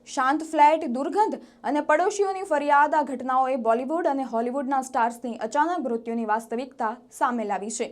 શાંત ફ્લેટ, દુર્ગંધ અને પડોશીઓની ફરિયાદ આ ઘટનાઓએ બોલિવૂડ અને હોલિવૂડના સ્ટાર્સની અચાનક મૃત્યુની વાસ્તવિકતા સામે લાવી છે।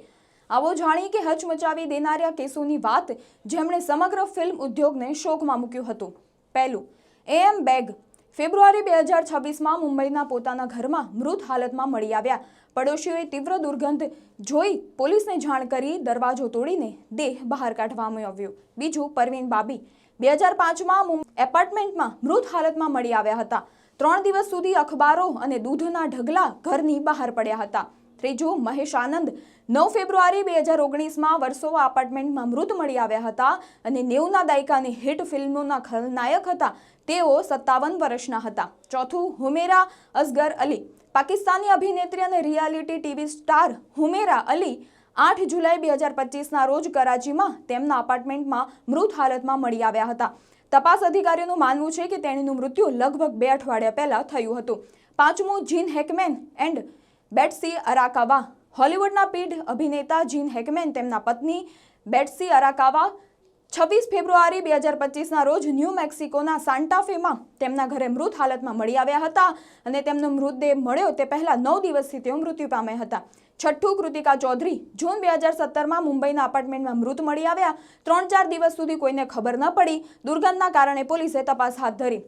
આવો જાણીએ કે હચમચાવી દેનારા કેસોની વાત જેમણે સમગ્ર ફિલ્મ ઉદ્યોગને શોકમાં મૂક્યું હતું। પહેલું, AM બેગ ફેબ્રુઆરી 2026માં મુંબઈના પોતાના ઘરમાં મૃત હાલતમાં મળી આવ્યા। પડોશીઓએ તીવ્ર દુર્ગંધ જોઈ પોલીસને જાણ કરી દરવાજો તોડીને દેહ બહાર કાઢવામાં આવ્યો। બીજું, પરવીન બાબી 2005માં એપાર્ટમેન્ટમાં મૃત હાલતમાં મળી આવ્યા હતા। 3 દિવસ સુધી અખબારો અને દૂધના ઢગલા ઘરની બહાર પડ્યા હતા। ત્રીજું, મહેશ આનંદ 9 ફેબ્રુઆરી 2019માં વર્સોવા એપાર્ટમેન્ટમાં મૃત મળી આવ્યા હતા અને 90ના દાયકાની હિટ ફિલ્મોના ખલનાયક હતા। તેઓ 57 વર્ષના હતા। ચોથું, હુમેરા અસગર અલી પાકિસ્તાની અભિનેત્રી અને રિયાલિટી ટીવી સ્ટાર હુમેરા અલી 8 જુલાઈ 2025ના રોજ કરાચીમાં તેમના એપાર્ટમેન્ટમાં મૃત હાલતમાં મળી આવ્યા હતા। તપાસ અધિકારીઓનું માનવું છે કે તેણીનું મૃત્યુ લગભગ 2 અઠવાડિયા પહેલા થયું હતું। પાંચમું, જીન હેકમેન એન્ડ બેટ્સી અરાકાવા હોલિવૂડના પીઢ અભિનેતા જીન હેકમેન તેમના પત્ની બેટ્સી અરાકાવા 26 ફેબ્રુઆરી 2025ના રોજ ન્યૂ મેક્સિકોના સાન્ટા ફેમાં તેમના ઘરે મૃત હાલતમાં મળી આવ્યા હતા અને તેમનો મૃતદેહ મળ્યો તે પહેલા 9 દિવસથી તેઓ મૃત્યુ પામ્યા હતા। છઠ્ઠું, કૃતિકા ચૌધરી જૂન 2017માં મુંબઈના એપાર્ટમેન્ટમાં મૃત મળી આવ્યા। 3-4 દિવસ સુધી કોઈને ખબર ન પડી। દુર્ગંધના કારણે પોલીસે તપાસ હાથ ધરી।